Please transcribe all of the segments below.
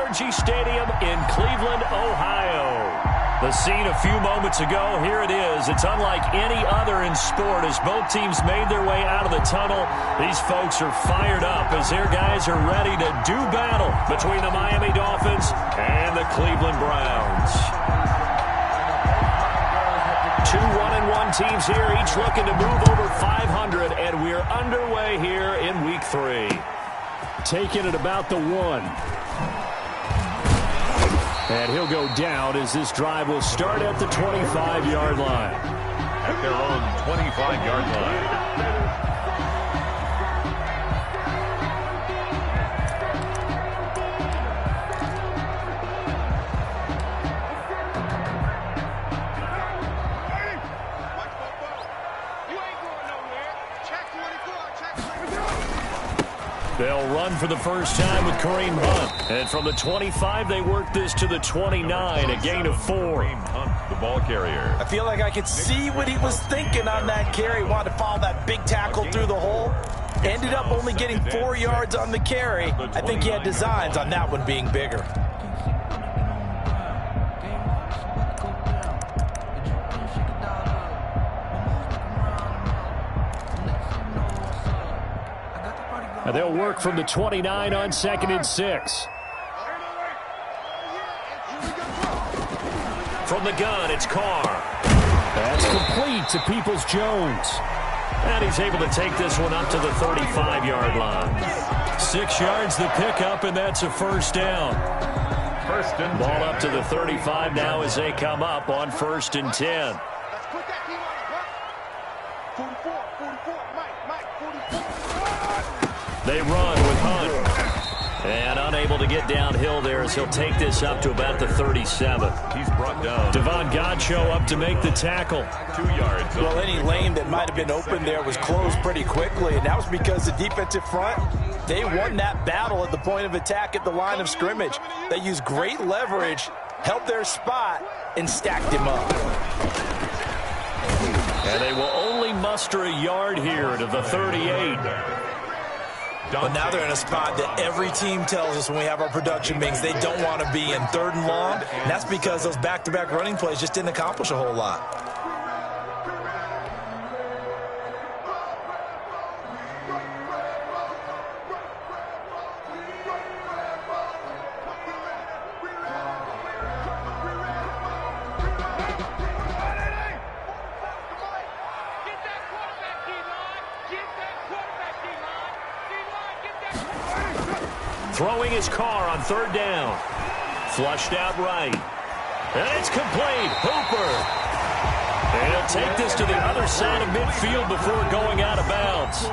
NRG Stadium in Cleveland, Ohio. The scene a few moments ago, here it is. It's unlike any other in sport as both teams made their way out of the tunnel. These folks are fired up as their guys are ready to do battle between the Miami Dolphins and the Cleveland Browns. Two 1-1 teams here, each looking to move over 500, and we're underway here in Week 3. Taking it about the 1. And he'll go down as this drive will start at the 25-yard line. At their own 25-yard line. They'll run for the first time with Kareem Hunt. And from the 25, they work this to the 29, a gain of 4. Kareem Hunt, the ball carrier. I feel like I could see what he was thinking on that carry. Wanted to follow that big tackle through the hole. Ended up only getting 4 yards on the carry. I think he had designs on that one being bigger. They'll work from the 29 on 2nd and 6. From the gun, it's Carr. That's complete to Peoples-Jones. And he's able to take this one up to the 35-yard line. 6 yards the pickup, and that's a first down. First and 10. Ball up to the 35 now as they come up on 1st and 10. They run with Hunt. And unable to get downhill there as he'll take this up to about the 37. He's brought down. Devon Godchaux up to make the tackle. 2 yards. Well, any lane that might have been open there was closed pretty quickly, and that was because the defensive front, they won that battle at the point of attack at the line of scrimmage. They used great leverage, held their spot, and stacked him up. And they will only muster a yard here to the 38. But now they're in a spot that every team tells us when we have our production meetings they don't want to be in, 3rd and long. And that's because those back-to-back running plays just didn't accomplish a whole lot. Throwing his car on 3rd down. Flushed out right. And it's complete. Hooper. And he'll take this to the other side of midfield before going out of bounds.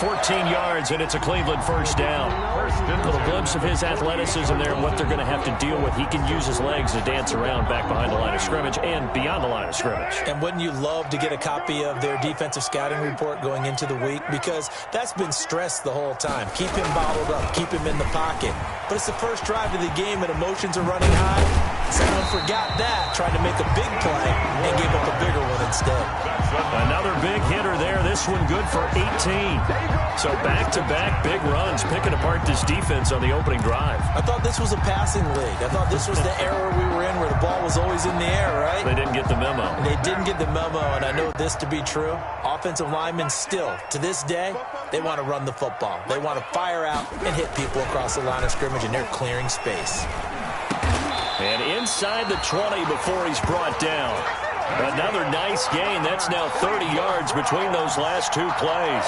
14 yards, and it's a Cleveland first down. A little glimpse of his athleticism there and what they're going to have to deal with. He can use his legs to dance around back behind the line of scrimmage and beyond the line of scrimmage. And wouldn't you love to get a copy of their defensive scouting report going into the week? Because that's been stressed the whole time. Keep him bottled up. Keep him in the pocket. But it's the first drive of the game and emotions are running high. Someone forgot that, tried to make a big play and gave up a bigger one instead. Another big hitter there. This one good for 18. So back-to-back big runs, picking apart this defense on the opening drive. I thought this was a passing league. I thought this was the era we were in where the ball was always in the air, right? They didn't get the memo. They didn't get the memo, and I know this to be true. Offensive linemen still, to this day, they want to run the football. They want to fire out and hit people across the line of scrimmage, and they're clearing space. And inside the 20 before he's brought down. Another nice gain. That's now 30 yards between those last 2 plays.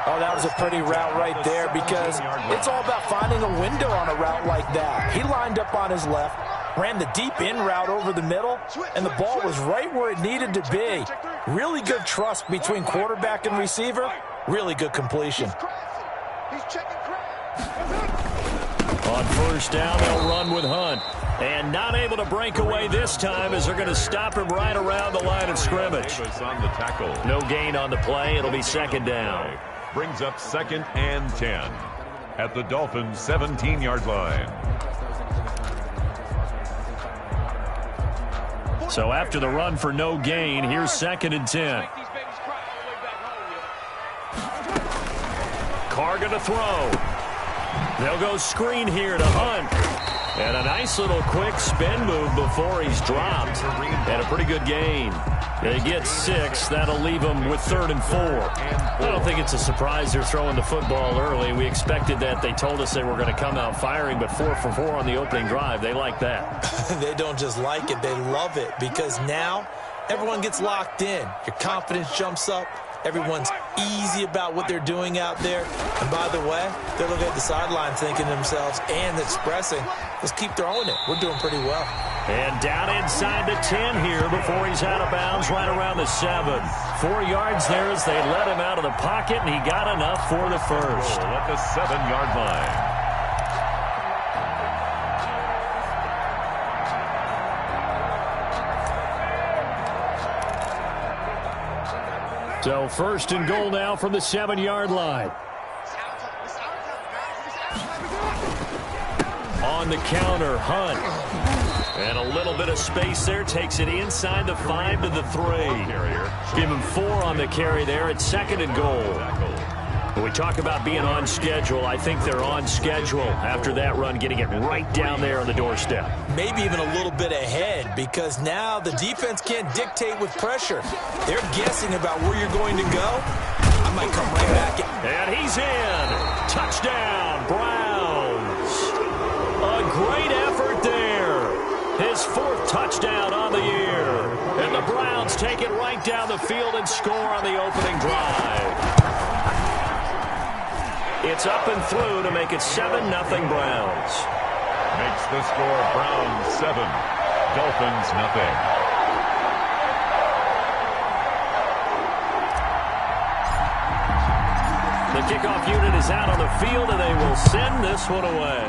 Oh, that was a pretty route right there because it's all about finding a window on a route like that. He lined up on his left, ran the deep in route over the middle, and the ball was right where it needed to be. Really good trust between quarterback and receiver. Really good completion. On first down, they'll run with Hunt. And not able to break away this time as they're going to stop him right around the line of scrimmage. On the tackle. No gain on the play. It'll be 2nd down. Brings up 2nd and 10 at the Dolphins' 17-yard line. So after the run for no gain, here's 2nd and 10. Carr going to throw. They'll go screen here to Hunt. a nice little quick spin move before he's dropped. And a pretty good gain. They get 6. That'll leave them with 3rd and 4. I don't think it's a surprise they're throwing the football early. We expected that. They told us they were going to come out firing, but 4 for 4 on the opening drive. They like that. They don't just like it. They love it because now everyone gets locked in. Your confidence jumps up. Everyone's easy about what they're doing out there. And by the way, they're looking at the sideline thinking to themselves and expressing, let's keep throwing it. We're doing pretty well. And down inside the 10 here before he's out of bounds right around the 7. 4 yards there as they let him out of the pocket, and he got enough for the first. At the 7-yard line. So 1st and goal now from the 7-yard line. On the counter, Hunt. And a little bit of space there. Takes it inside the 5 to the 3. Give him 4 on the carry there at 2nd and goal. When we talk about being on schedule, I think they're on schedule after that run, getting it right down there on the doorstep. Maybe even a little bit ahead because now the defense can't dictate with pressure. They're guessing about where you're going to go. I might come right back. And he's in. Touchdown, Browns. A great effort there. His 4th touchdown on the year. And the Browns take it right down the field and score on the opening drive. It's up and through to make it 7-0 Browns. Makes the score Browns 7, Dolphins 0. The kickoff unit is out on the field, and they will send this one away.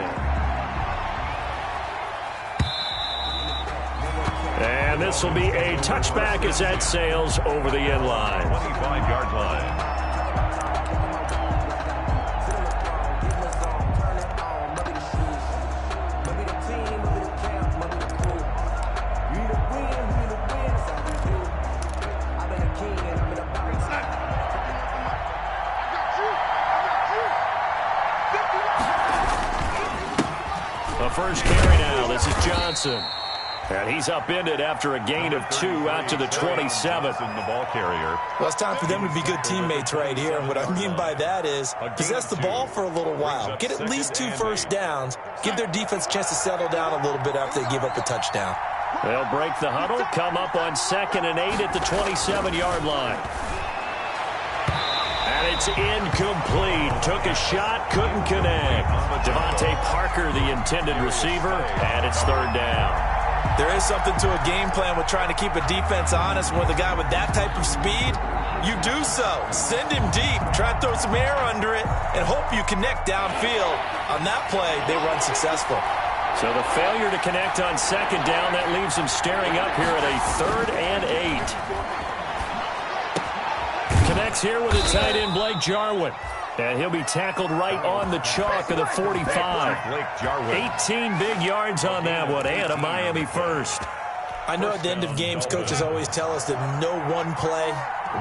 And this will be a touchback as that sails over the end line. 25-yard line. First carry now. This is Johnson. And he's upended after a gain of 2 out to the 27th. In the ball carrier. Well, it's time for them to be good teammates right here. And what I mean by that is possess the ball for a little while. Get at least 2 first downs. Give their defense a chance to settle down a little bit after they give up a touchdown. They'll break the huddle, come up on 2nd and 8 at the 27-yard line. And it's incomplete. Took a shot, couldn't connect. Devontae Parker, the intended receiver, and it's 3rd down. There is something to a game plan with trying to keep a defense honest. With a guy with that type of speed, you do so. Send him deep, try to throw some air under it, and hope you connect downfield. On that play, they run successful. So the failure to connect on 2nd down, that leaves them staring up here at a 3rd and 8. Connects here with a tight end, Blake Jarwin. And he'll be tackled right on the chalk of the 45. 18 big yards on that one, and a Miami first. I know at the end of games, coaches always tell us that no one play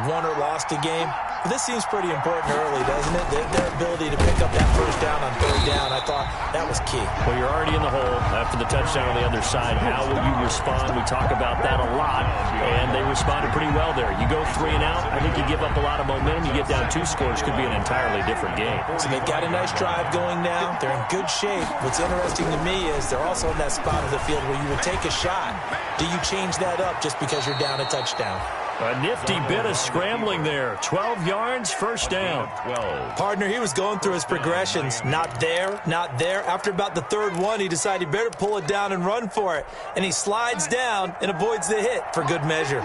won or lost a game. But this seems pretty important early, doesn't it? Their ability to pick up that first down on 3rd down, I thought that was key. Well, you're already in the hole after the touchdown on the other side. How will you respond? We talk about that a lot, and they responded pretty well there. You go 3 and out, I think you give up a lot of momentum. You get down 2 scores, could be an entirely different game. So they've got a nice drive going now. They're in good shape. What's interesting to me is they're also in that spot of the field where you would take a shot. Do you change that up just because you're down a touchdown? A nifty bit of scrambling there. 12 yards, first down. 12. Partner, he was going through his progressions. Not there, not there. After about the 3rd one, he decided he better pull it down and run for it. And he slides down and avoids the hit for good measure.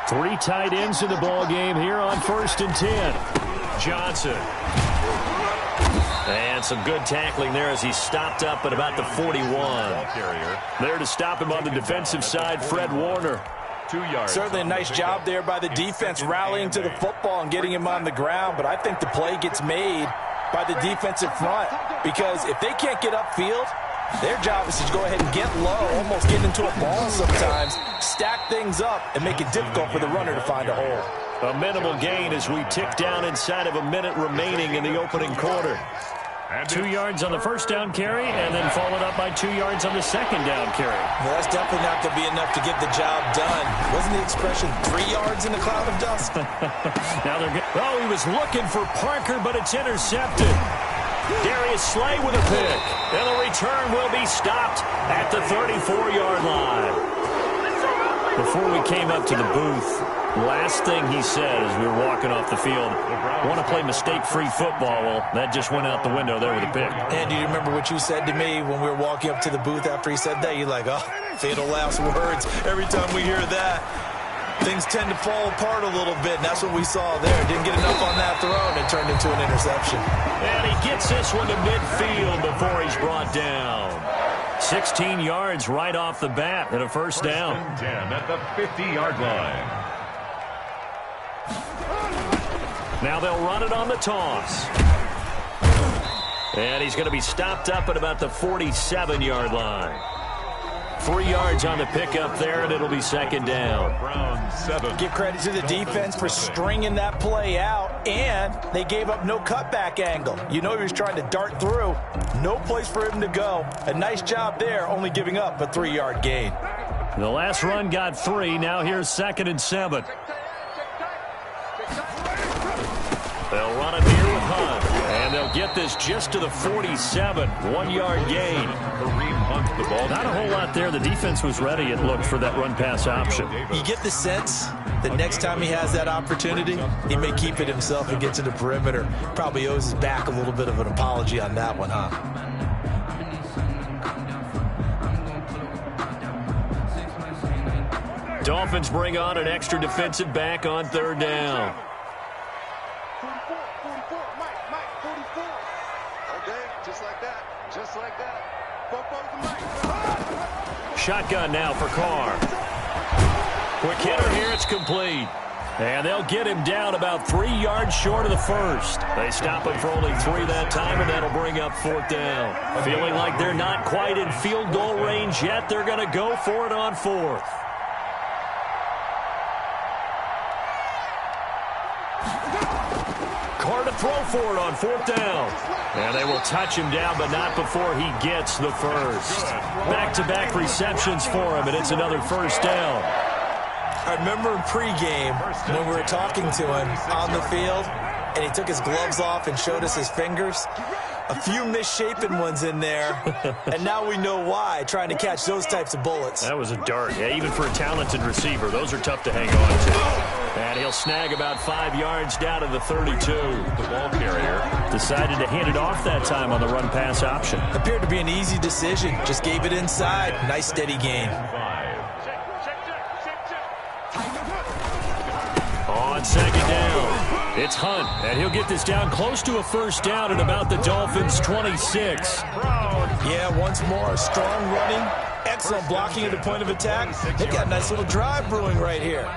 3 tight ends in the ball game here on 1st and 10. Johnson. And some good tackling there as he stopped up at about the 41. There to stop him on the defensive side, Fred Warner. 2 yards. Certainly a nice job there by the defense rallying to the football and getting him on the ground, but I think the play gets made by the defensive front because if they can't get upfield, their job is to go ahead and get low, almost get into a ball sometimes, stack things up, and make it difficult for the runner to find a hole. A minimal gain as we tick down inside of a minute remaining in the opening quarter. 2 yards on the first down carry, and then followed up by 2 yards on the second down carry. Well, that's definitely not going to be enough to get the job done. Wasn't the expression 3 yards in a cloud of dust? Now they're good. Oh, he was looking for Parker, but it's intercepted. Darius Slay with a pick. And the return will be stopped at the 34-yard line. Before we came up to the booth, last thing he said as we were walking off the field, want to play mistake-free football. Well, that just went out the window there with a pick. And do you remember what you said to me when we were walking up to the booth after he said that? You're like, oh, fatal last words. Every time we hear that, things tend to fall apart a little bit, and that's what we saw there. Didn't get enough on that throw, and it turned into an interception. And he gets this one to midfield before he's brought down. 16 yards right off the bat and a first down. 10 at the 50-yard line. Now they'll run it on the toss. And he's going to be stopped up at about the 47-yard line. 3 yards on the pickup there, and it'll be second down. Brown 7. Give credit to the defense for stringing that play out, and they gave up no cutback angle. You know he was trying to dart through. No place for him to go. A nice job there, only giving up a 3-yard gain. The last run got 3. Now here's 2nd and 7. They'll run it here with Hunt. And they'll get this just to the 47. 1-yard gain. Kareem Hunt, the ball. Not a whole lot there. The defense was ready, it looked, for that run-pass option. You get the sense that next time he has that opportunity, he may keep it himself and get to the perimeter. Probably owes his back a little bit of an apology on that one, huh? Dolphins bring on an extra defensive back on 3rd down. Shotgun now for Carr. Quick hitter here, it's complete. And they'll get him down about 3 yards short of the first. They stop him for only 3 that time, and that'll bring up 4th down. Feeling like they're not quite in field goal range yet, they're going to go for it on 4th. Carr to throw for it on 4th down. And they will touch him down, but not before he gets the first. Back-to-back receptions for him, and it's another first down. I remember in pregame when we were talking to him on the field, and he took his gloves off and showed us his fingers. A few misshapen ones in there, and now we know why, trying to catch those types of bullets. That was a dart. Yeah, even for a talented receiver, those are tough to hang on to. And he'll snag about 5 yards down to the 32. The ball carrier decided to hand it off that time on the run-pass option. Appeared to be an easy decision. Just gave it inside. Nice steady gain. 5. On 2nd down, it's Hunt, and he'll get this down close to a first down at about the Dolphins' 26. Yeah, once more, strong running, excellent blocking at the point of attack. They've got a nice little drive brewing right here.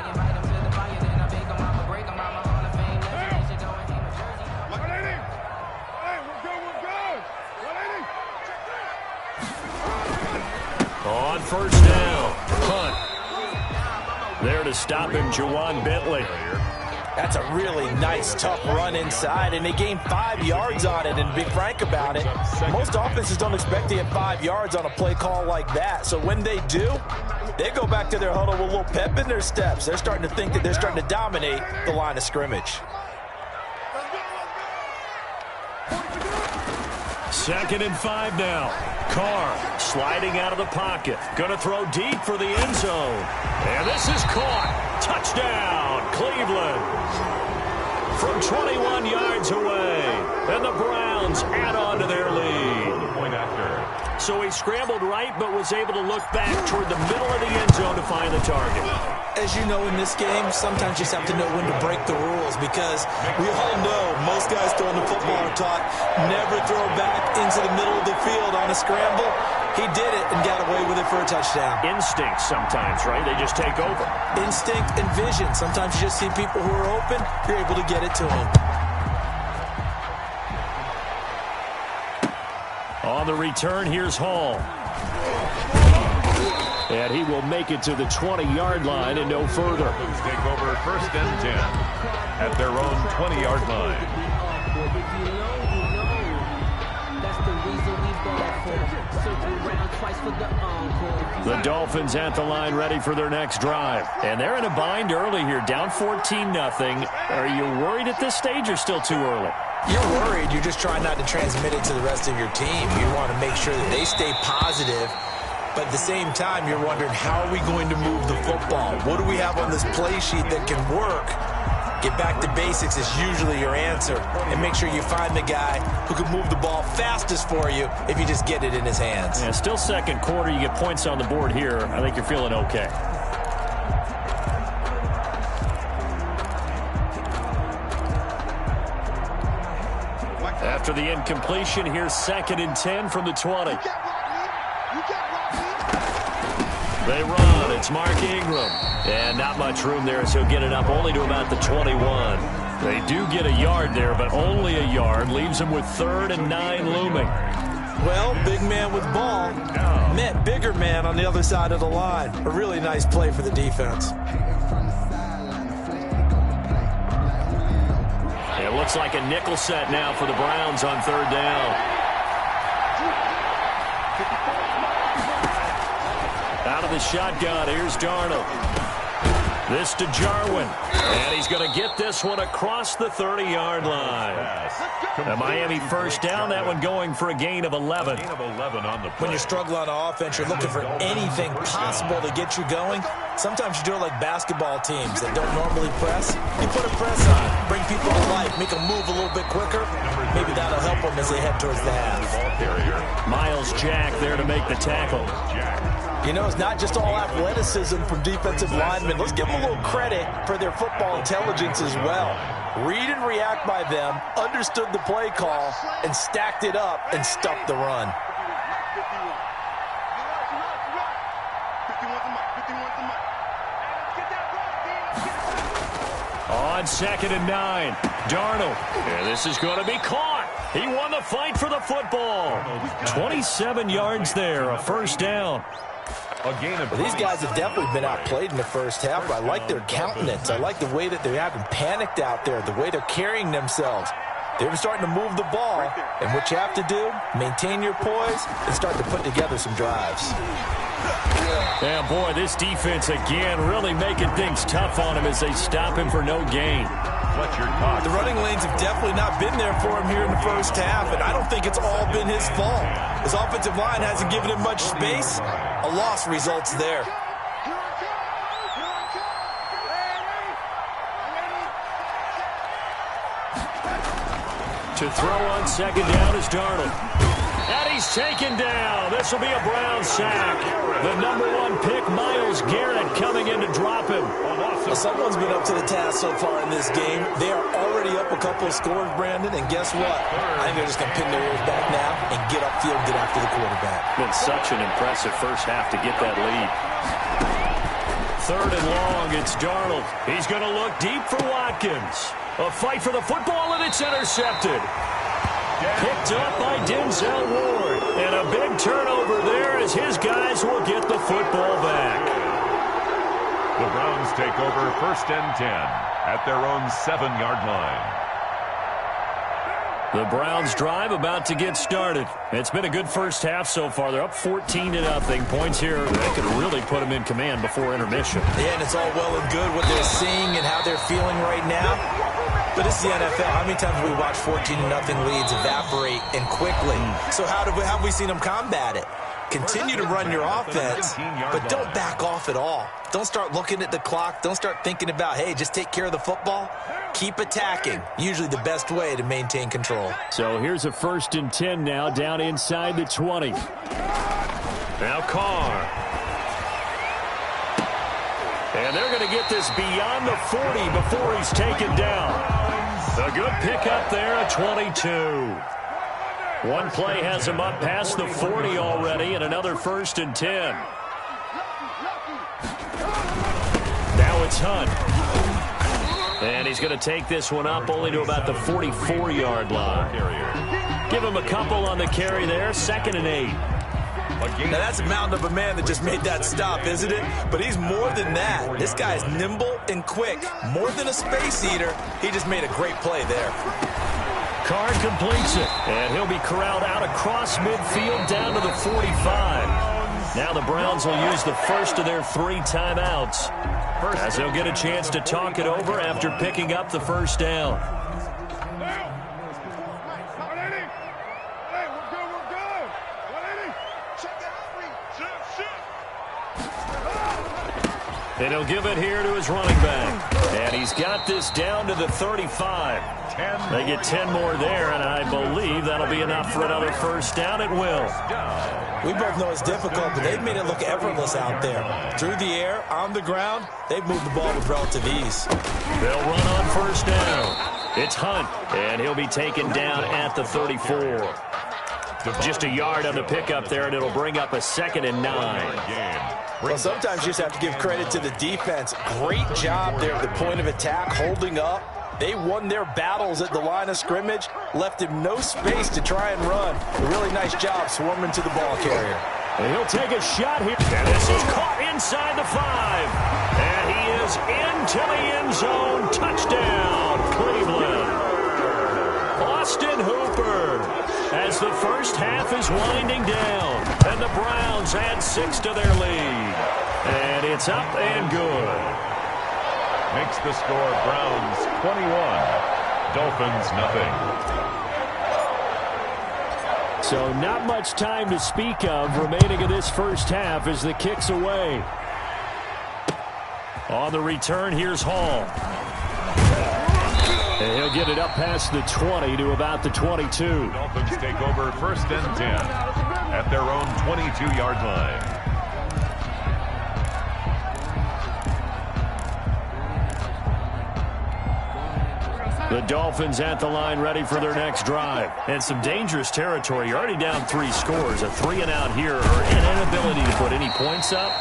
On 1st down, Hunt. There to stop him, Juwan Bentley. That's a really nice, tough run inside, and they gained 5 yards on it, and to be frank about it, most offenses don't expect to get 5 yards on a play call like that. So when they do, they go back to their huddle with a little pep in their steps. They're starting to think that they're starting to dominate the line of scrimmage. 2nd and 5 now. Carr sliding out of the pocket. Going to throw deep for the end zone. And this is caught. Touchdown, Cleveland. From 21 yards away. And the Browns add on to their lead. Point after. So he scrambled right, but was able to look back toward the middle of the end zone to find the target. As you know, in this game, sometimes you just have to know when to break the rules, because we all know most guys throwing the football are taught never throw back into the middle of the field on a scramble. He did it and got away with it for a touchdown. Instinct sometimes, right? They just take over. Instinct and vision. Sometimes you just see people who are open, you're able to get it to them. On the return, here's Hall. And he will make it to the 20-yard line and no further. Take over 1st and 10 at their own 20-yard line. The Dolphins at the line ready for their next drive. And they're in a bind early here, down 14-0. Are you worried at this stage or still too early? You're worried. You're just trying not to transmit it to the rest of your team. You want to make sure that they stay positive. But at the same time, you're wondering, how are we going to move the football? What do we have on this play sheet that can work? Get back to basics is usually your answer. And make sure you find the guy who can move the ball fastest for you if you just get it in his hands. Yeah, still second quarter. You get points on the board here. I think you're feeling okay. After the incompletion, here's 2nd and 10 from the 20. They run. It's Mark Ingram. And not much room there, so he'll get it up only to about the 21. They do get a yard there, but only a yard. Leaves them with 3rd and 9 looming. Well, big man with ball met bigger man on the other side of the line. A really nice play for the defense. It looks like a nickel set now for the Browns on 3rd down. Out of the shotgun, here's Darnold. This to Jarwin. And he's going to get this one across the 30-yard line. The Miami first down, that one going for a gain of 11. When you're struggling on offense, you're looking for anything possible to get you going. Sometimes you do it like basketball teams that don't normally press. You put a press on, bring people to life, make them move a little bit quicker. Maybe that'll help them as they head towards the half. Miles Jack there to make the tackle. You know, it's not just all athleticism from defensive linemen. Let's give them a little credit for their football intelligence as well. Read and react by them, understood the play call, and stacked it up and stuffed the run. On 2nd and 9, Darnold. And this is going to be caught. He won the fight for the football. 27 yards there, a first down. Well, these guys have definitely been outplayed in the first half, but I like their countenance. I like the way that they haven't panicked out there, the way they're carrying themselves. They're starting to move the ball, and what you have to do, maintain your poise and start to put together some drives. Yeah, boy, this defense again really making things tough on him as they stop him for no gain. The running lanes have definitely not been there for him here in the first half, and I don't think it's all been his fault. His offensive line hasn't given him much space. A loss results there. To throw on 2nd down is Darnold. And he's taken down. This will be a Brown sack. The #1 pick, Myles Garrett, coming in to drop him. Well, someone's been up to the task so far in this game. They are already up a couple of scores, Brandon, and guess what? I think they're just going to pin their ears back now and get upfield, get after the quarterback. Been such an impressive first half to get that lead. 3rd and long, it's Darnold. He's going to look deep for Watkins. A fight for the football, and it's intercepted. Picked up by Denzel Ward. And a big turnover there as his guys will get the football back. The Browns take over 1st and 10 at their own 7-yard line. The Browns drive about to get started. It's been a good first half so far. They're up 14-0. Points here that could really put them in command before intermission. Yeah, and it's all well and good what they're seeing and how they're feeling right now. But it's the NFL. How many times have we watched 14-0 leads evaporate and quickly? So how have we seen them combat it? Continue to run your offense, but don't back off at all. Don't start looking at the clock. Don't start thinking about, hey, just take care of the football. Keep attacking. Usually the best way to maintain control. So here's a 1st and 10 now, down inside the 20. Now Carr. And they're going to get this beyond the 40 before he's taken down. A good pickup there at 22. One play has him up past the 40 already, and another 1st and 10. Now it's Hunt. And he's going to take this one up only to about the 44-yard line. Give him a couple on the carry there, 2nd and 8. Now that's a mountain of a man that just made that stop, isn't it? But he's more than that. This guy's nimble and quick. More than a space eater, he just made a great play there. Carr completes it, and he'll be corralled out across midfield down to the 45. Now the Browns will use the first of their 3 timeouts, as they'll get a chance to talk it over after picking up the first down. And he'll give it here to his running back. And he's got this down to the 35. They get 10 more there, and I believe that'll be enough for another first down. It will. We both know it's difficult, but they've made it look effortless out there. Through the air, on the ground, they've moved the ball with relative ease. They'll run on first down. It's Hunt, and he'll be taken down at the 34. Just a yard on the pickup there, and it'll bring up a 2nd and 9. Well, sometimes you just have to give credit to the defense. Great job there at the point of attack, holding up. They won their battles at the line of scrimmage, left him no space to try and run. A really nice job swarming to the ball carrier. And he'll take a shot here. And this is caught inside the 5. And he is into the end zone. Touchdown, Cleveland. Austin Hooper, as the first half is winding down. And the Browns add 6 to their lead. And it's up and good. Makes the score Browns 21, Dolphins nothing. So not much time to speak of remaining in this first half as the kick's away. On the return, here's Hall. And he'll get it up past the 20 to about the 22. Dolphins take over 1st and 10 at their own 22-yard line. The Dolphins at the line ready for their next drive. And some dangerous territory. You're already down 3 scores. A 3-and-out here or an inability to put any points up.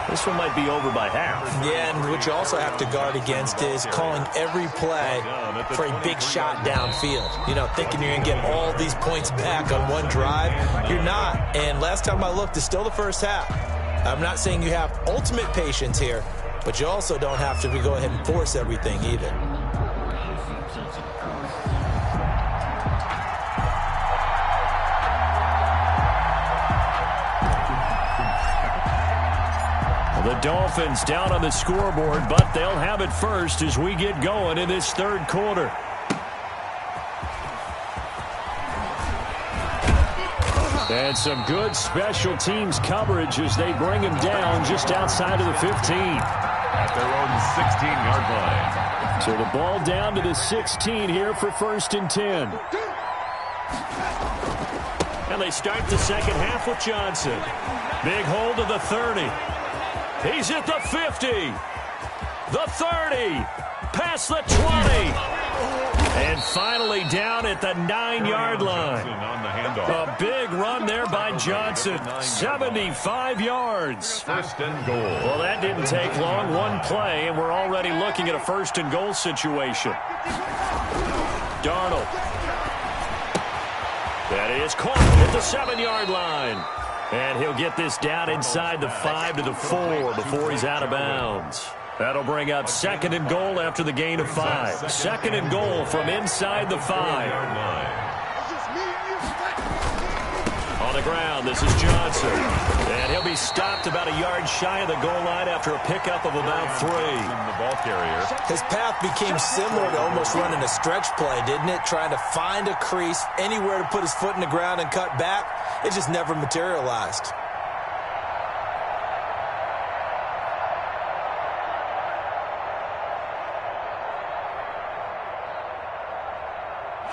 This one might be over by half. Yeah, and what you also have to guard against is calling every play for a big shot downfield. You know, thinking you're going to get all these points back on one drive. You're not. And last time I looked, it's still the first half. I'm not saying you have ultimate patience here, but you also don't have to go ahead and force everything either. The Dolphins down on the scoreboard, but they'll have it first as we get going in this 3rd quarter. And some good special teams coverage as they bring him down just outside of the 15. At their own 16-yard line. So the ball down to the 16 here for 1st and 10. And they start the second half with Johnson. Big hold to the 30. He's at the 50, the 30, past the 20, and finally down at the 9-yard line. A big run there by Johnson, 75 yards. 1st and goal. Well, that didn't take long, one play, and we're already looking at a 1st and goal situation. Darnold. That is caught at the 7-yard line. And he'll get this down inside the 5 to the 4 before he's out of bounds. That'll bring up 2nd and goal after the gain of 5. 2nd and goal from inside the 5. On the ground, this is Johnson. And he'll be stopped about a yard shy of the goal line after a pickup of about 3. The ball carrier. His path became similar to almost running a stretch play, didn't it? Trying to find a crease, anywhere to put his foot in the ground and cut back. It just never materialized.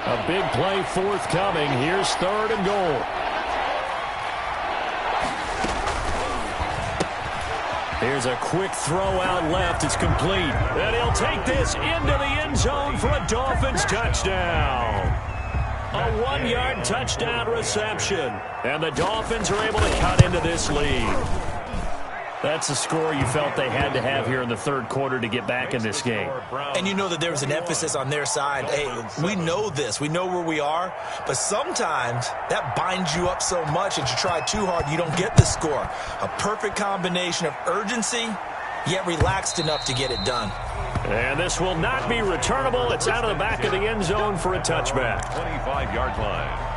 A big play forthcoming. Here's 3rd and goal. Here's a quick throw out left. It's complete. And he'll take this into the end zone for a Dolphins touchdown. A 1-yard touchdown reception. And the Dolphins are able to cut into this lead. That's the score you felt they had to have here in the 3rd quarter to get back in this game. And you know that there was an emphasis on their side. Hey, we know this. We know where we are. But sometimes that binds you up so much that you try too hard, you don't get the score. A perfect combination of urgency, yet relaxed enough to get it done. And this will not be returnable. It's out of the back of the end zone for a touchback. 25-yard line.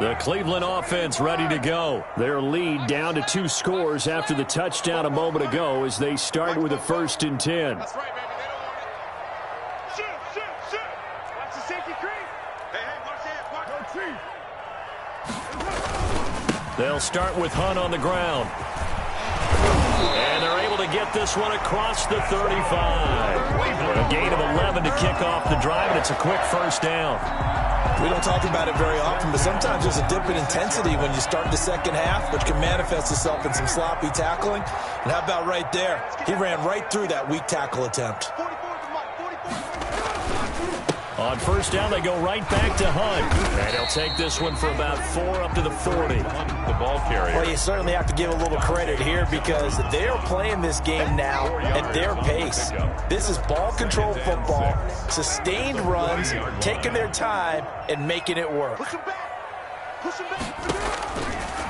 The Cleveland offense ready to go. Their lead down to 2 scores after the touchdown a moment ago as they start with a 1st and 10. That's right, baby. They don't want it. Shoot. Watch the safety creep. Hey, watch that. They'll start with Hunt on the ground. And they're able to get this one across the 35. A gain of 11 to kick off the drive, and it's a quick 1st down. We don't talk about it very often, but sometimes there's a dip in intensity when you start the second half, which can manifest itself in some sloppy tackling. And how about right there? He ran right through that weak tackle attempt. On 1st down, they go right back to Hunt. And he'll take this one for about 4 up to the 40. The ball carrier. Well, you certainly have to give a little credit here because they're playing this game now at their pace. This is ball control football, sustained runs, taking their time, and making it work.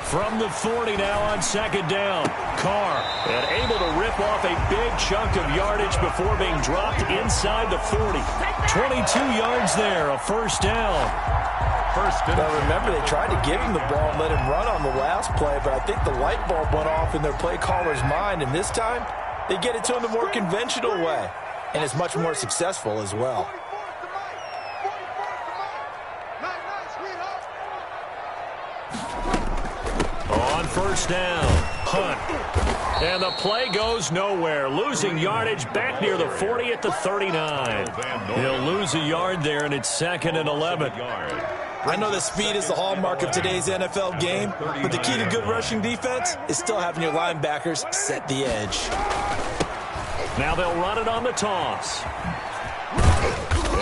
From the 40 now on 2nd down. Carr, and able to rip off a big chunk of yardage before being dropped inside the 40. 22 yards there, a 1st down. Now remember, they tried to give him the ball and let him run on the last play, but I think the light bulb went off in their play caller's mind, and this time they get it to him the more conventional way, and it's much more successful as well. On 1st down, Hunt. And the play goes nowhere. Losing yardage back near the 40 at the 39. He'll lose a yard there, and it's 2nd and 11. I know that speed is the hallmark of today's NFL game, but the key to good rushing defense is still having your linebackers set the edge. Now they'll run it on the toss.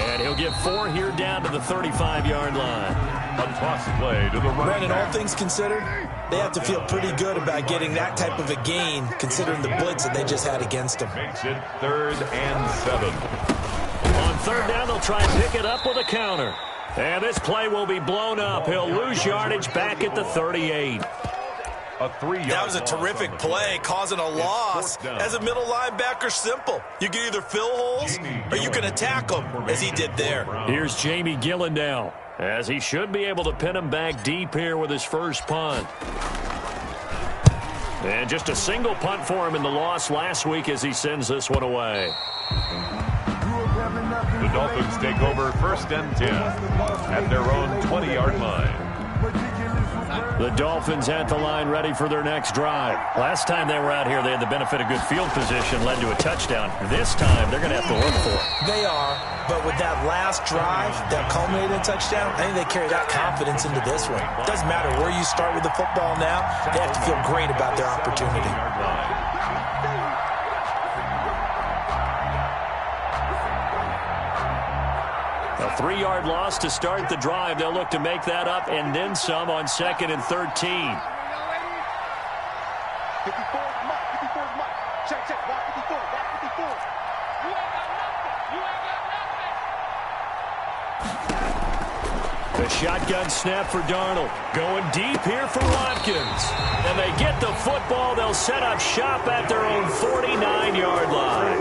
And he'll get 4 here down to the 35-yard line. A toss play to the right. Brandon, all things considered, they have to feel pretty good about getting that type of a gain, considering the blitz that they just had against them. Makes it 3rd and 7. On 3rd down, they'll try and pick it up with a counter. And this play will be blown up. He'll lose yardage back at the 38. That was a terrific play, causing a loss. As a middle linebacker, simple. You can either fill holes or you can attack them, as he did there. Here's Jamie Gillen now, as he should be able to pin him back deep here with his first punt. And just a single punt for him in the loss last week as he sends this one away. The Dolphins take over 1st and 10 at their own 20-yard line. The Dolphins at the line ready for their next drive. Last time they were out here, they had the benefit of good field position, led to a touchdown. This time, they're going to have to work for it. They are, but with that last drive that culminated in a touchdown, I think they carry that confidence into this one. Doesn't matter where you start with the football now, they have to feel great about their opportunity. A 3-yard loss to start the drive. They'll look to make that up and then some on 2nd and 13. 54 Mike. Check. Block 54. You ain't got nothing. The shotgun snap for Darnold. Going deep here for Watkins. And they get the football. They'll set up shop at their own 49-yard line.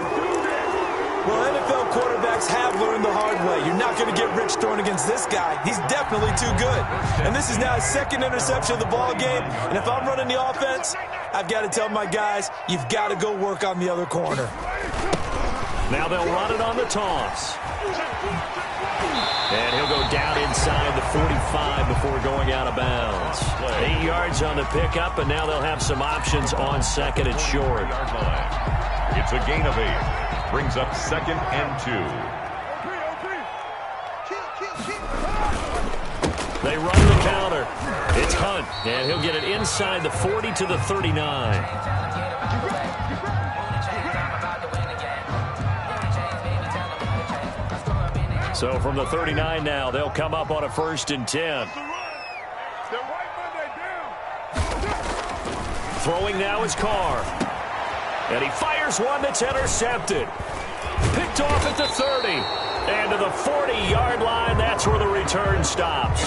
Well, NFL quarterbacks have learned the hard way. You're not going to get rich throwing against this guy. He's definitely too good. And this is now his 2nd interception of the ball game. And if I'm running the offense, I've got to tell my guys, you've got to go work on the other corner. Now they'll run it on the toss. And he'll go down inside the 45 before going out of bounds. 8 yards on the pickup, and now they'll have some options on 2nd and short. It's a gain of 8. Brings up 2nd and 2. They run the counter. It's Hunt, and he'll get it inside the 40 to the 39. So from the 39 now, they'll come up on a 1st and 10. Throwing now is Carr. And he fires one that's intercepted. Picked off at the 30. And to the 40-yard line, that's where the return stops.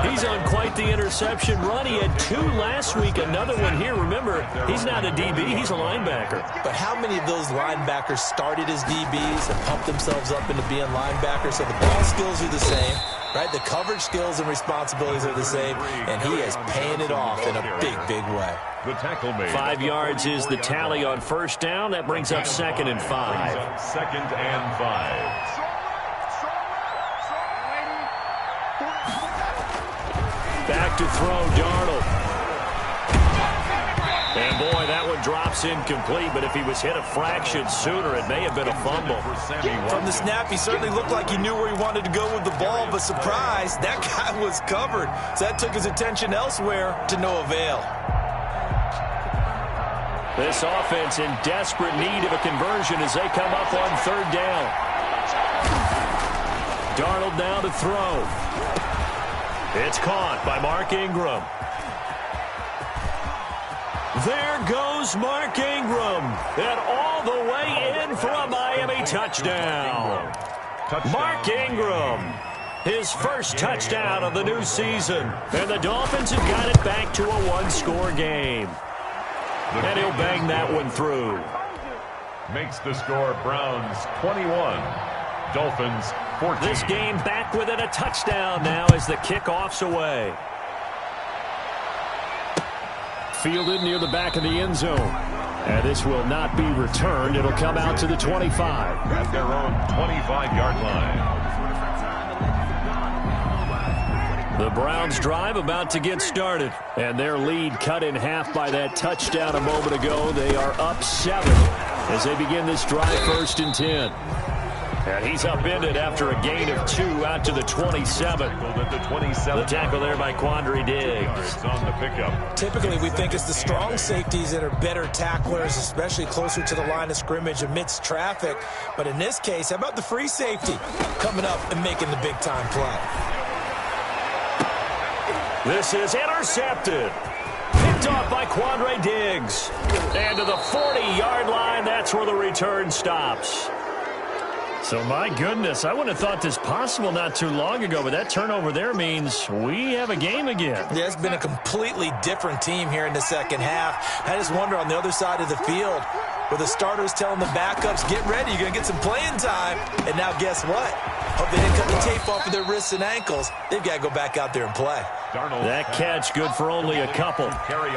He's on quite the interception run. He had 2 last week, another one here. Remember, he's not a DB, he's a linebacker. But how many of those linebackers started as DBs and pumped themselves up into being linebackers? So the ball skills are the same. right? The coverage skills and responsibilities are the same, and he is paying it off in a big, big way. The tackle made. 5 yards is the tally on first down. That brings up 2nd and 5. 2nd and 5. Back to throw, Darnold. And boy, that one drops incomplete, but if he was hit a fraction sooner, it may have been a fumble. From the snap, he certainly looked like he knew where he wanted to go with the ball, but surprise, that guy was covered. So that took his attention elsewhere to no avail. This offense in desperate need of a conversion as they come up on 3rd down. Darnold now to throw. It's caught by Mark Ingram. There goes Mark Ingram. And all the way in for a Miami touchdown. Mark Ingram, his first touchdown of the new season. And the Dolphins have got it back to a 1-score game. And he'll bang that one through. Makes the score Browns 21. Dolphins 14. This game back within a touchdown now as the kickoff's away. Fielded near the back of the end zone. And this will not be returned. It'll come out to the 25. At their own 25-yard line. The Browns drive about to get started. And their lead cut in half by that touchdown a moment ago. They are up 7 as they begin this drive 1st and 10. And he's upended after a gain of 2 out to the 27. The tackle there by Quandre Diggs. On the pickup. Typically, we think it's the strong safeties that are better tacklers, especially closer to the line of scrimmage amidst traffic. But in this case, how about the free safety coming up and making the big-time play? This is intercepted. Picked off by Quandre Diggs. And to the 40-yard line, that's where the return stops. So, my goodness, I wouldn't have thought this possible not too long ago, but that turnover there means we have a game again. Yeah, it's been a completely different team here in the second half. I just wonder on the other side of the field, where the starters telling the backups, get ready, you're going to get some playing time. And now guess what? Hope they didn't cut the tape off of their wrists and ankles. They've got to go back out there and play. That catch good for only a couple.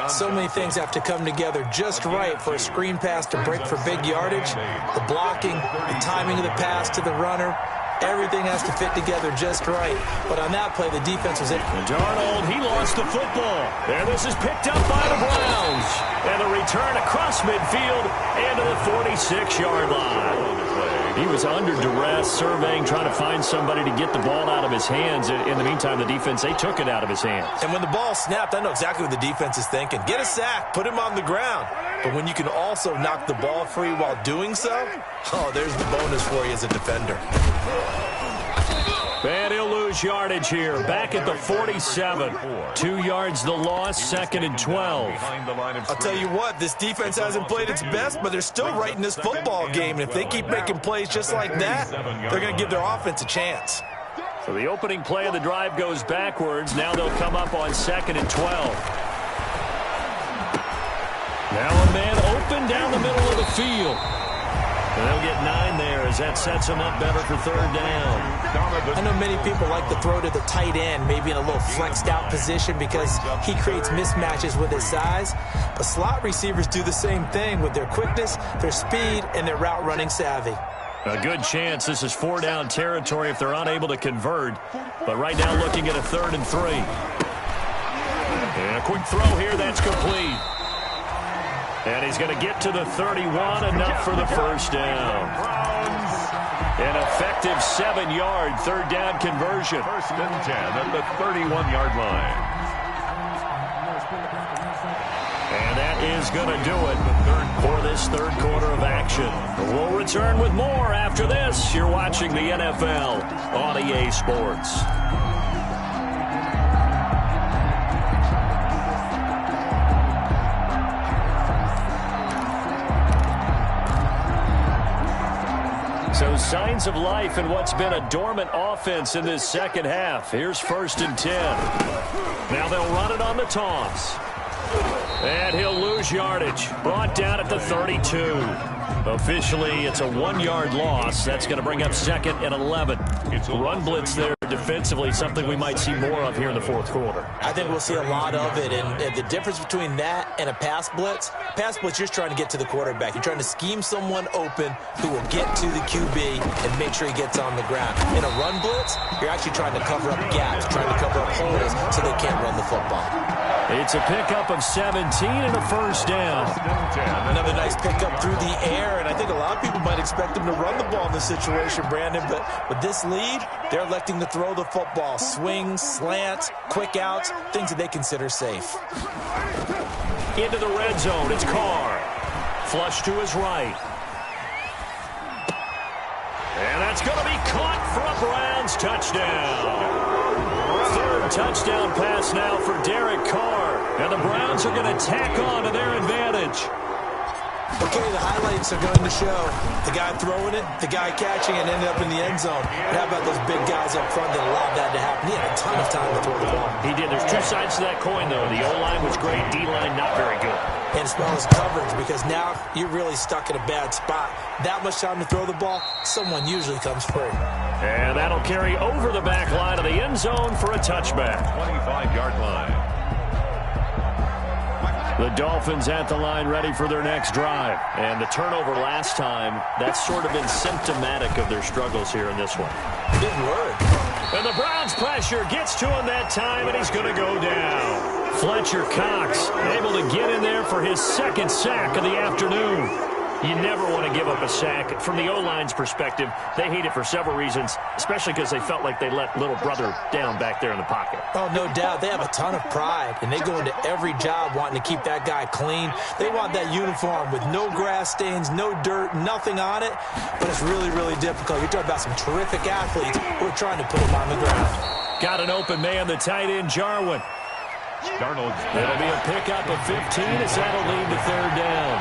So many things have to come together just right for a screen pass to break for big yardage. The blocking, the timing of the pass to the runner, everything has to fit together just right. But on that play, the defense was it. Darnold, he lost the football. And this is picked up by the Browns. And a return across midfield and to the 46-yard line. He was under duress, surveying, trying to find somebody to get the ball out of his hands. In the meantime, the defense, they took it out of his hands. And when the ball snapped, I know exactly what the defense is thinking. Get a sack, put him on the ground. But when you can also knock the ball free while doing so, oh, there's the bonus for you as a defender. And he'll lose yardage here. Back at the 47. 2 yards the loss, 2nd and 12. I'll tell you what, this defense hasn't played its best, but they're still right in this football game. And if they keep making plays just like that, they're going to give their offense a chance. So the opening play of the drive goes backwards. Now they'll come up on 2nd and 12. Now a man open down the middle of the field. And they'll get 9 there as that sets them up better for 3rd down. I know many people like to throw to the tight end, maybe in a little flexed out position because he creates mismatches with his size. But slot receivers do the same thing with their quickness, their speed, and their route running savvy. A good chance this is 4-down territory if they're unable to convert. But right now looking at a 3rd and 3. And a quick throw here, that's complete. And he's going to get to the 31, enough for the first down. An effective 7-yard 3rd down conversion. 1st and 10 at the 31-yard line. And that is going to do it for this 3rd quarter of action. We'll return with more after this. You're watching the NFL on EA Sports. So signs of life in what's been a dormant offense in this second half. Here's 1st and 10. Now they'll run it on the toss. And he'll lose yardage. Brought down at the 32. Officially, it's a 1-yard loss. That's going to bring up 2nd and 11. Run blitz there defensively, something we might see more of here in the fourth quarter. I think we'll see a lot of it, and the difference between that and a pass blitz, you're just trying to get to the quarterback. You're trying to scheme someone open who will get to the QB and make sure he gets on the ground. In a run blitz, you're actually trying to cover up gaps, trying to cover up holes so they can't run the football. It's a pickup of 17 and a first down. Another nice pickup through the air, and I think a lot of people might expect him to run the ball in this situation, Brandon, but with this lead, they're electing to throw the football. Swings, slants, quick outs, things that they consider safe. Into the red zone, it's Carr. Flush to his right. And that's going to be caught for a Browns touchdown. Third touchdown pass now for Derek Carr. And the Browns are going to tack on to their advantage. Okay, the highlights are going to show the guy throwing it, the guy catching it, ended up in the end zone. But how about those big guys up front that allowed that to happen? He had a ton of time to throw the ball. He did. There's two sides to that coin, though. The O-line was great. D-line not very good. And as well as coverage, because now you're really stuck in a bad spot. That much time to throw the ball, someone usually comes free. And that'll carry over the back line of the end zone for a touchback. 25-yard line. The Dolphins at the line ready for their next drive. And the turnover last time, that's sort of been symptomatic of their struggles here in this one. Big word. And the Browns pressure gets to him that time, and he's going to go down. Fletcher Cox able to get in there for his second sack of the afternoon. You never want to give up a sack. From the O-line's perspective, they hate it for several reasons, especially because they felt like they let little brother down back there in the pocket. Oh, no doubt. They have a ton of pride, and they go into every job wanting to keep that guy clean. They want that uniform with no grass stains, no dirt, nothing on it, but it's really, really difficult. You're talking about some terrific athletes who are trying to put him on the ground. Got an open man, the tight end, Jarwin. Darnold's It'll be a pickup of 15 as that'll lead to third down.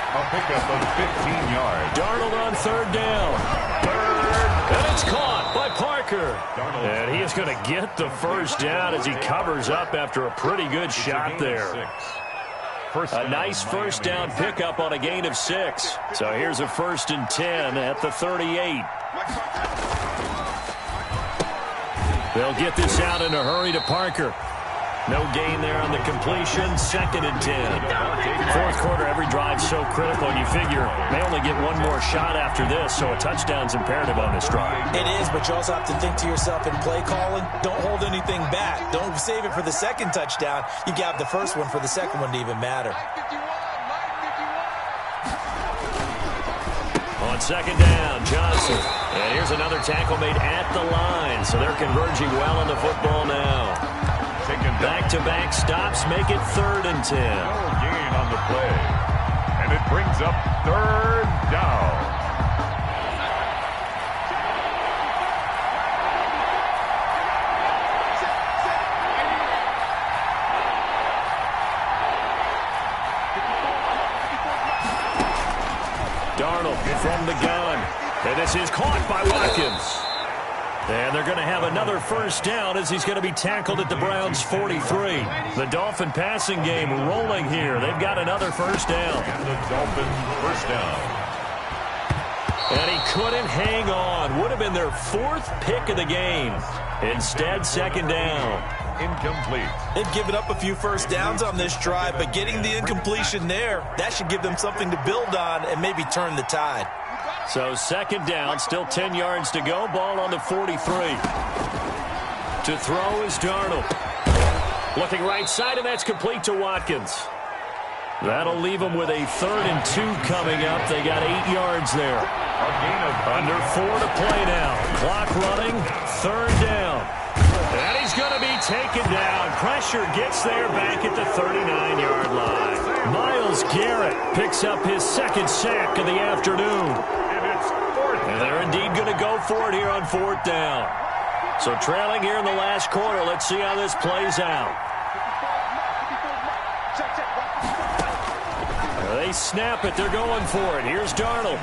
a pickup of 15 yards. Darnold on third down. And it's caught by Parker. And he is going to get the first down as he covers up after a pretty good shot there. A nice first down pickup on a gain of 6. So here's a 1st and 10 at the 38. They'll get this out in a hurry to Parker. No gain there on the completion. 2nd and 10. Fourth quarter, every drive so critical. You figure they only get one more shot after this, so a touchdown's imperative on this drive. It is, but you also have to think to yourself in play calling, don't hold anything back. Don't save it for the second touchdown. You got the first one for the second one to even matter. On 2nd down, Johnson. And here's another tackle made at the line, so they're converging well on the football now. Back-to-back stops make it 3rd and 10. No gain on the play. And it brings up 3rd down. Darnold from the gun. And this is caught by Watkins. And they're going to have another first down as he's going to be tackled at the Browns' 43. The Dolphin passing game rolling here. They've got another first down. And the Dolphin first down. And he couldn't hang on. Would have been their 4th pick of the game. Instead, 2nd down. Incomplete. They've given up a few first downs on this drive, but getting the incompletion there, that should give them something to build on and maybe turn the tide. So 2nd down, still 10 yards to go. Ball on the 43. To throw is Darnold. Looking right side, and that's complete to Watkins. That'll leave them with a 3rd and 2 coming up. They got 8 yards there. A gain of Under 4 to play now. Clock running, 3rd down. And he's going to be taken down. Pressure gets there back at the 39-yard line. Myles Garrett picks up his 2nd sack of the afternoon. And they're indeed going to go for it here on 4th down. So trailing here in the last quarter. Let's see how this plays out. They snap it. They're going for it. Here's Darnold.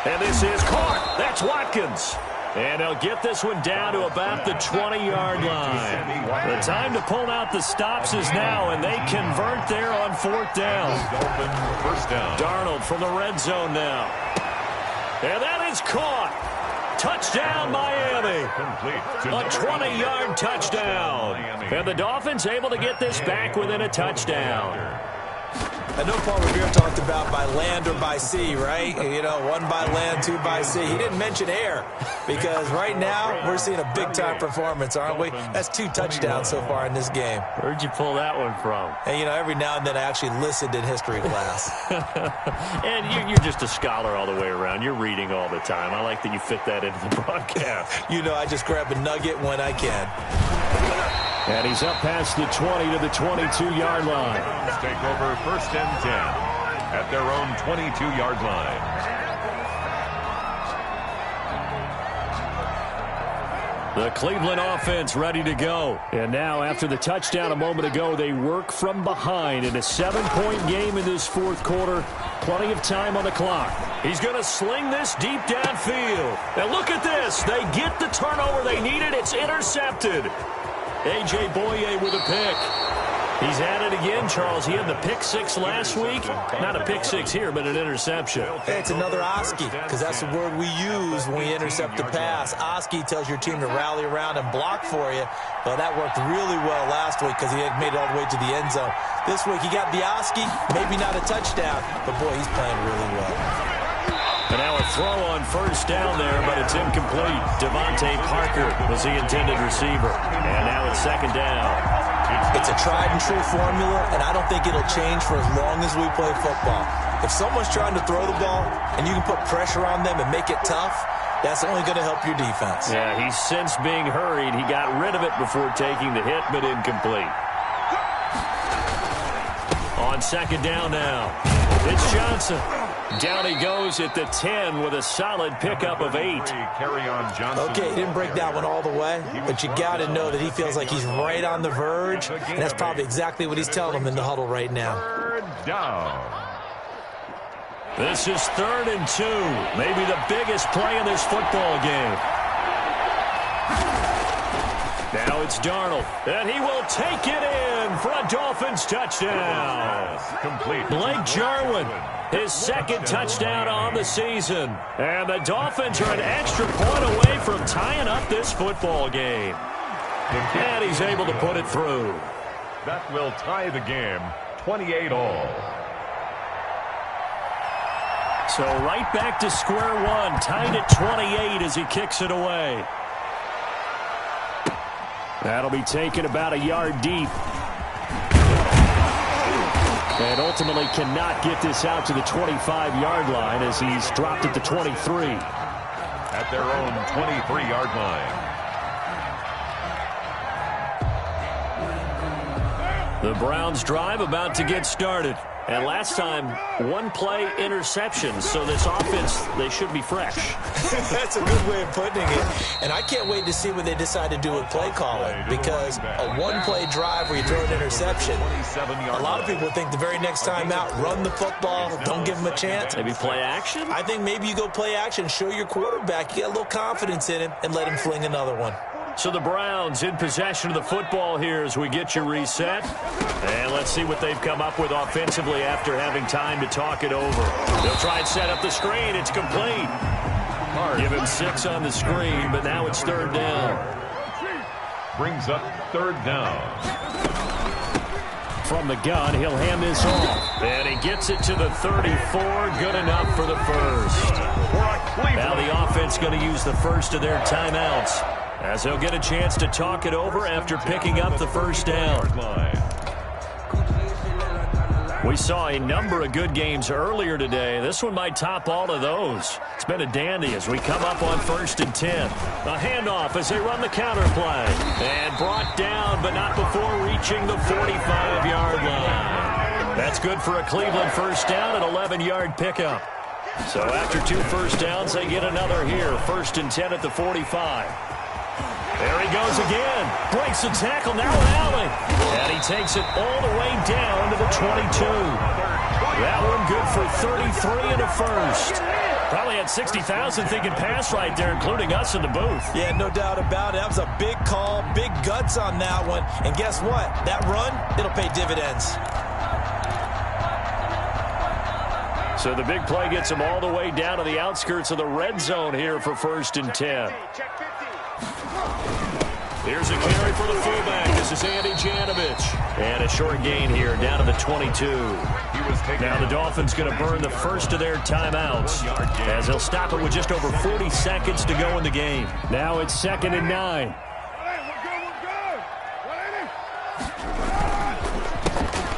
And this is caught. That's Watkins. And they'll get this one down to about the 20-yard line. The time to pull out the stops is now, and they convert there on 4th down. Dolphin first down. Darnold from the red zone now. And that is caught. Touchdown, Miami. A 20-yard touchdown. And the Dolphins able to get this back within a touchdown. I know Paul Revere talked about by land or by sea, right? You know, one by land, two by sea. He didn't mention air because right now we're seeing a big-time performance, aren't we? That's 2 touchdowns so far in this game. Where'd you pull that one from? And, you know, every now and then I actually listened in history class. And you're just a scholar all the way around. You're reading all the time. I like that you fit that into the broadcast. You know, I just grab a nugget when I can. And he's up past the 20 to the 22-yard line. Browns take over 1st and 10 at their own 22-yard line. The Cleveland offense ready to go. And now after the touchdown a moment ago, they work from behind in a 7-point game in this 4th quarter. Plenty of time on the clock. He's going to sling this deep downfield. And look at this. They get the turnover they needed. It's intercepted. A.J. Boye with a pick. He's at it again, Charles. He had the pick 6 last week. Not a pick 6 here, but an interception. Hey, it's another Oski, because that's the word we use when we intercept the pass. Oski tells your team to rally around and block for you. Well, that worked really well last week because he had made it all the way to the end zone. This week, he got the Oski, maybe not a touchdown, but boy, he's playing really well. And now a throw on 1st down there, but it's incomplete. Devontae Parker was the intended receiver. And now it's 2nd down. It's a tried-and-true formula, and I don't think it'll change for as long as we play football. If someone's trying to throw the ball and you can put pressure on them and make it tough, that's only going to help your defense. Yeah, he's since being hurried. He got rid of it before taking the hit, but incomplete. On 2nd down now, it's Johnson. Down he goes at the 10 with a solid pickup of 8. Okay, he didn't break that one all the way, but you got to know that he feels like he's right on the verge, and that's probably exactly what he's telling them in the huddle right now. 3rd down. This is 3rd and 2, maybe the biggest play in this football game. Now it's Darnold, and he will take it in for a Dolphins touchdown. Complete. Blake Jarwin, his 2nd touchdown on the season. And the Dolphins are an extra point away from tying up this football game. And he's able to put it through. That will tie the game, 28-all. So right back to square one, tied at 28 as he kicks it away. That'll be taken about a yard deep. And ultimately cannot get this out to the 25-yard line as he's dropped at the 23. At their own 23-yard line. The Browns drive about to get started. And last time, 1-play interception. So this offense, they should be fresh. That's a good way of putting it. And I can't wait to see what they decide to do with play calling. Because a 1-play drive where you throw an interception, a lot of people think the very next time out, run the football, don't give them a chance. Maybe play action? I think maybe you go play action, show your quarterback, you get a little confidence in him, and let him fling another one. So the Browns in possession of the football here as we get you reset. And let's see what they've come up with offensively after having time to talk it over. They'll try and set up the screen. It's complete. Give him 6 on the screen, but now it's 3rd down. Brings up 3rd down. From the gun, he'll hand this off. And he gets it to the 34. Good enough for the 1st. Now the offense going to use the first of their timeouts, as they'll get a chance to talk it over after picking up the 1st down. We saw a number of good games earlier today. This one might top all of those. It's been a dandy as we come up on 1st and 10. A handoff as they run the counter play. And brought down, but not before reaching the 45-yard line. That's good for a Cleveland 1st down, an 11-yard pickup. So after 2 first downs, they get another here. 1st and 10 at the 45. There he goes again. Breaks the tackle, now Allen. And he takes it all the way down to the 22. That one good for 33 and a 1st. Probably had 60,000 thinking pass right there, including us in the booth. Yeah, no doubt about it. That was a big call, big guts on that one. And guess what? That run, it'll pay dividends. So the big play gets him all the way down to the outskirts of the red zone here for 1st and 10. Here's a carry for the fullback. This is Andy Janovich. And a short gain here down to the 22. Now the Dolphins going to burn the first of their timeouts as they'll stop it with just over 40 seconds to go in the game. Now it's 2nd and 9.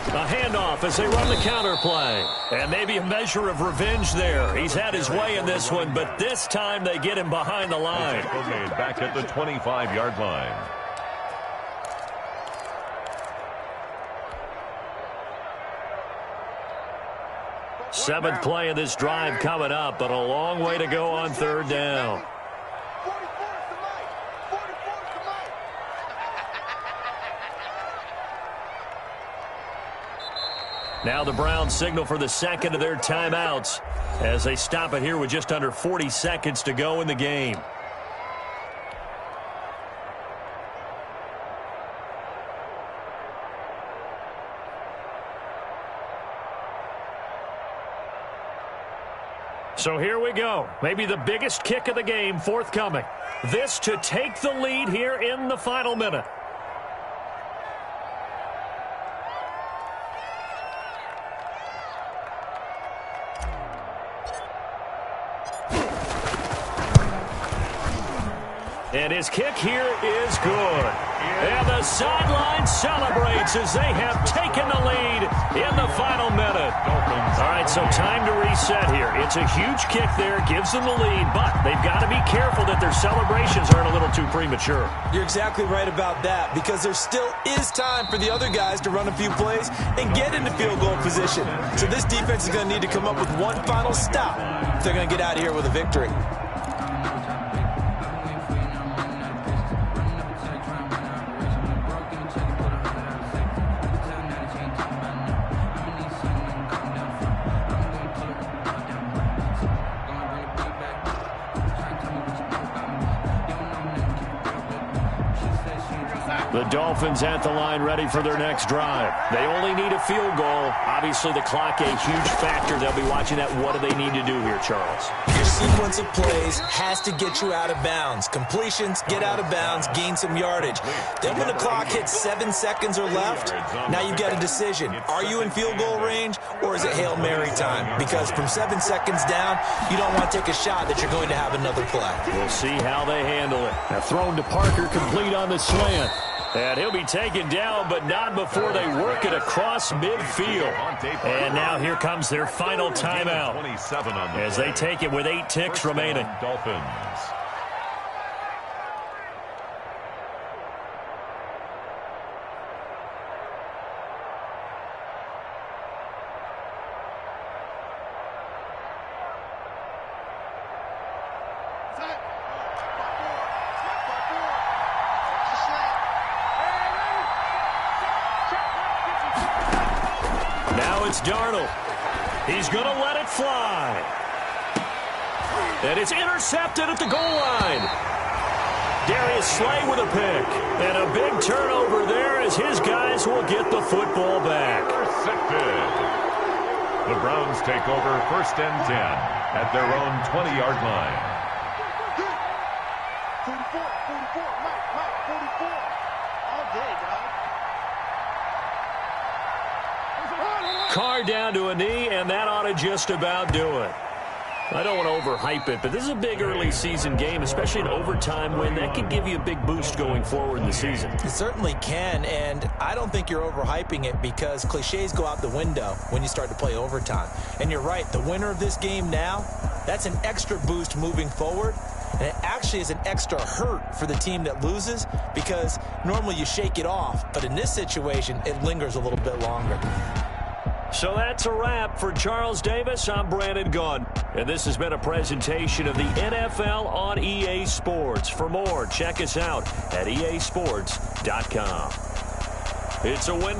A handoff as they run the counter play. And maybe a measure of revenge there. He's had his way in this one, but this time they get him behind the line. Made back at the 25-yard line. Seventh play of this drive coming up, but a long way to go on 3rd down. Now the Browns signal for the second of their timeouts as they stop it here with just under 40 seconds to go in the game. So here we go. Maybe the biggest kick of the game forthcoming. This to take the lead here in the final minute. And his kick here is good. And the sideline celebrates as they have taken the lead in the final minute. All right, so time to reset here. It's a huge kick there, gives them the lead, but they've got to be careful that their celebrations aren't a little too premature. You're exactly right about that, because there still is time for the other guys to run a few plays and get into field goal position. So this defense is going to need to come up with one final stop if they're going to get out of here with a victory. The Dolphins at the line ready for their next drive. They only need a field goal. Obviously, the clock a huge factor. They'll be watching that. What do they need to do here, Charles? Your sequence of plays has to get you out of bounds. Completions, get out of bounds, gain some yardage. Then when the clock hits 7 seconds or left, now you've got a decision. Are you in field goal range, or is it Hail Mary time? Because from 7 seconds down, you don't want to take a shot that you're going to have another play. We'll see how they handle it. Now thrown to Parker, complete on the slant. And he'll be taken down, but not before they work it across midfield. And now here comes their final timeout as they take it with 8 ticks remaining. Dolphins. It's Darnold. He's going to let it fly. And it's intercepted at the goal line. Darius Slay with a pick. And a big turnover there as his guys will get the football back. Intercepted. The Browns take over 1st and 10 at their own 20-yard line. 44, Mike, 44. All day, dog. Carr down to a knee, and that ought to just about do it. I don't want to overhype it, but this is a big early season game, especially an overtime win. That could give you a big boost going forward in the season. It certainly can, and I don't think you're overhyping it because cliches go out the window when you start to play overtime. And you're right, the winner of this game now, that's an extra boost moving forward. And it actually is an extra hurt for the team that loses because normally you shake it off. But in this situation, it lingers a little bit longer. So that's a wrap for Charles Davis. I'm Brandon Gunn. And this has been a presentation of the NFL on EA Sports. For more, check us out at easports.com. It's a win.